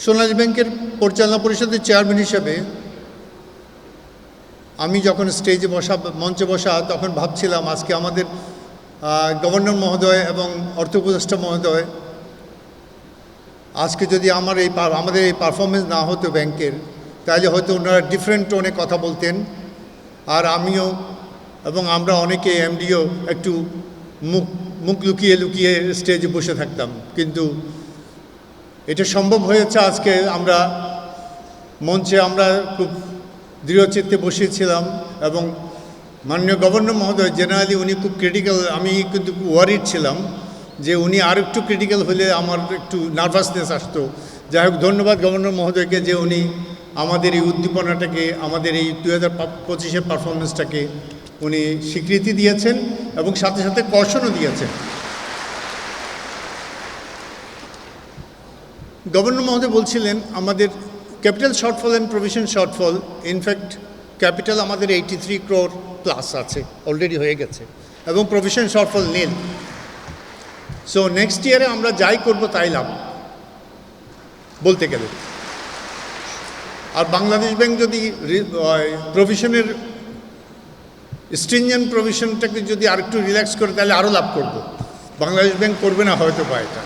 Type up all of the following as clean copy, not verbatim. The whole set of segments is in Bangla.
সোনালী ব্যাংকের পরিচালনা পরিষদের চেয়ারম্যান হিসেবে আমি যখন স্টেজে মঞ্চে বসা তখন ভাবছিলাম আজকে আমাদের গভর্নর মহোদয় এবং অর্থ উপদেষ্টা মহোদয় আজকে যদি আমাদের এই পারফরমেন্স না হতো ব্যাংকের, তাহলে হয়তো ওনারা ডিফারেন্ট টোনে কথা বলতেন, আর আমিও এবং আমরা অনেকে এমডিও একটু মুখ লুকিয়ে লুকিয়ে স্টেজে বসে থাকতাম। কিন্তু এটা সম্ভব হয়েছে আজকে আমরা মঞ্চে আমরা খুব দৃঢ়চিত্তে বসেছিলাম এবং মাননীয় গভর্নর মহোদয় জেনারেলি উনি খুব ক্রিটিক্যাল, আমি কিন্তু ওয়ারিড ছিলাম যে উনি আর একটু ক্রিটিক্যাল হলে আমার একটু নার্ভাসনেস আসতো। যাই হোক, ধন্যবাদ গভর্নর মহোদয়কে যে উনি আমাদের এই উদ্দীপনাটাকে, আমাদের এই 2025-এর পারফরমেন্সটাকে উনি স্বীকৃতি দিয়েছেন এবং সাথে সাথে কশনও দিয়েছেন। গভর্নর মহোদয় বলছিলেন আমাদের capital shortfall and provision shortfall, in fact capital আমাদের 83 crore প্লাস আছে, অলরেডি হয়ে গেছে, এবং প্রভিশন শর্টফল নীল। সো নেক্সট ইয়ারে আমরা যাই করব তাই লাভ বলতে গেলে। আর বাংলাদেশ ব্যাংক যদি প্রভিশনের স্ট্রিনজেন্ট প্রভিশনটাকে যদি আরেকটু রিল্যাক্স করে তাহলে আরও লাভ করব। বাংলাদেশ ব্যাংক করবে না হয়তো বা এটা।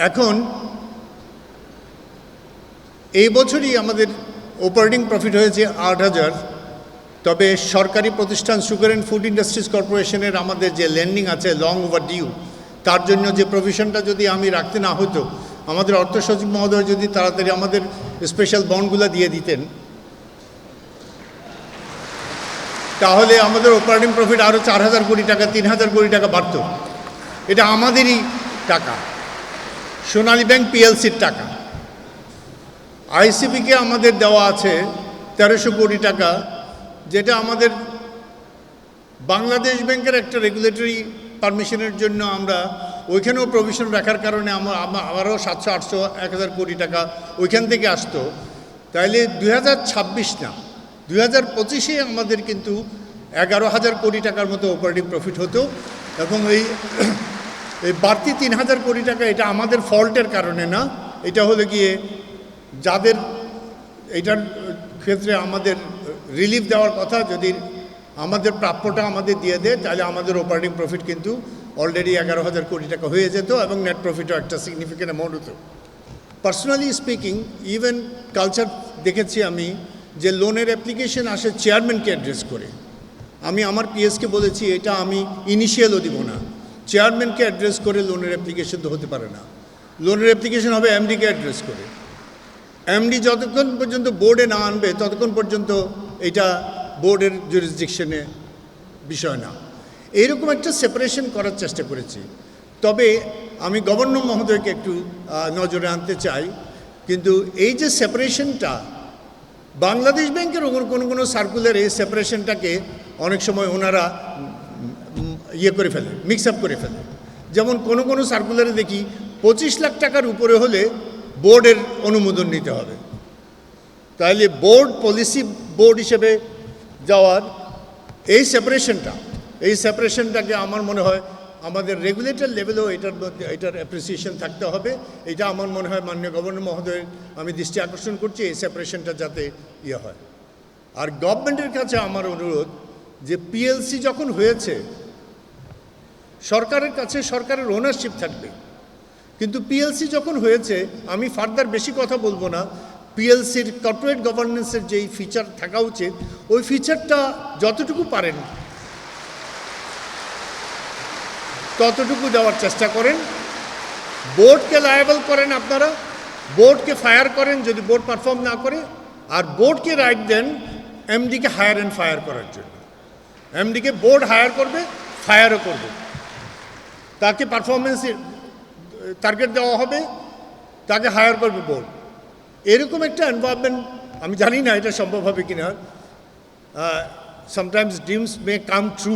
এখন এই বছরই আমাদের অপারেটিং প্রফিট হয়েছে 8,000। তবে সরকারি প্রতিষ্ঠান সুগার অ্যান্ড ফুড ইন্ডাস্ট্রিজ কর্পোরেশনের আমাদের যে লেন্ডিং আছে লং ওভার ডিউ, তার জন্য যে প্রভিশনটা যদি আমি রাখতে না হতো, আমাদের অর্থ সচিব মহোদয় যদি তাড়াতাড়ি আমাদের স্পেশাল বন্ডগুলো দিয়ে দিতেন, তাহলে আমাদের অপারেটিং প্রফিট আরও 4,000 কোটি টাকা, 3,000 কোটি টাকা বাড়ত। এটা আমাদেরই টাকা, সোনালী ব্যাংক পিএলসির টাকা। আইসিবিকে আমাদের দেওয়া আছে 1300 কোটি টাকা, যেটা আমাদের বাংলাদেশ ব্যাংকের একটা রেগুলেটরি পারমিশনের জন্য আমরা ওইখানেও প্রভিশন রাখার কারণে আবারও 700, 800, 1,000 কোটি টাকা ওইখান থেকে আসতো। তাইলে 2026 না, 2025-এ আমাদের কিন্তু 11,000 কোটি টাকার মতো অপারেটিং প্রফিট হতো। এবং এই বাড়তি 3,000 কোটি টাকা এটা আমাদের ফল্টের কারণে না, এটা হলো গিয়ে যাদের এইটার ক্ষেত্রে আমাদের রিলিফ দেওয়ার কথা, যদি আমাদের প্রাপ্যটা আমাদের দিয়ে দেয় তাহলে আমাদের অপারেটিং প্রফিট কিন্তু অলরেডি 11,000 কোটি টাকা হয়ে যেত এবং নেট প্রফিটও একটা সিগনিফিক্যান্ট অ্যামাউন্ট হতো। পার্সোনালি স্পিকিং, ইভেন কালচার দেখেছি আমি যে লোনের অ্যাপ্লিকেশন আসে চেয়ারম্যানকে অ্যাড্রেস করে। আমি আমার পিএসকে বলেছি এটা আমি ইনিশিয়ালও দিব না, চেয়ারম্যানকে অ্যাড্রেস করে লোনের অ্যাপ্লিকেশন তো হতে পারে না। লোনের অ্যাপ্লিকেশন হবে এমডিকে অ্যাড্রেস করে। এমডি যতক্ষণ পর্যন্ত বোর্ডে না আনবে ততক্ষণ পর্যন্ত এটা বোর্ডের জুরিসডিকশনে বিষয় না। এইরকম একটা সেপারেশন করার চেষ্টা করেছি। তবে আমি গভর্নর মহোদয়কে একটু নজরে আনতে চাই, কিন্তু এই যে সেপারেশনটা বাংলাদেশ ব্যাংকের কোনো সার্কুলার, এই সেপারেশনটাকে অনেক সময় ওনারা করে ফেলে, মিক্স আপ করে ফেলে। যেমন কোনো সার্কুলারে দেখি 25 লাখ টাকার উপরে হলে বোর্ডের অনুমোদন নিতে হবে। তাহলে বোর্ড পলিসি বোর্ড হিসেবে যাওয়ার এই সেপারেশনটাকে আমার মনে হয় আমাদের রেগুলেটর লেভেলেও এটার অ্যাপ্রিসিয়েশন থাকতে হবে। এটা আমার মনে হয় মাননীয় গভর্নর মহোদয় আমি দৃষ্টি আকর্ষণ করছি এই সেপারেশনটা যাতে হয়। আর গভর্নমেন্টের কাছে আমার অনুরোধ যে পিএলসি যখন হয়েছে সরকারের কাছে সরকারের ওনারশিপ থাকবে, কিন্তু পিএলসি যখন হয়েছে আমি ফার্দার বেশি কথা বলবো না। পিএলসির কর্পোরেট গভর্নেন্সের যেই ফিচার থাকা উচিত ওই ফিচারটা যতটুকু পারেন ততটুকু দেওয়ার চেষ্টা করেন। বোর্ডকে লায়াবল করেন, আপনারা বোর্ডকে ফায়ার করেন যদি বোর্ড পারফর্ম না করে, আর বোর্ডকে রাইট দেন এমডিকে হায়ার অ্যান্ড ফায়ার করার জন্য। এমডিকে বোর্ড হায়ার করবে, ফায়ারও করবে, তাকে পারফরমেন্স টার্গেট দেওয়া হবে, তাকে হায়ার করবে বোর্ড। এরকম একটা এনভায়রনমেন্ট আমি জানি না এটা সম্ভব হবে কিনা। সামটাইমস ড্রিমস মে কাম ট্রু।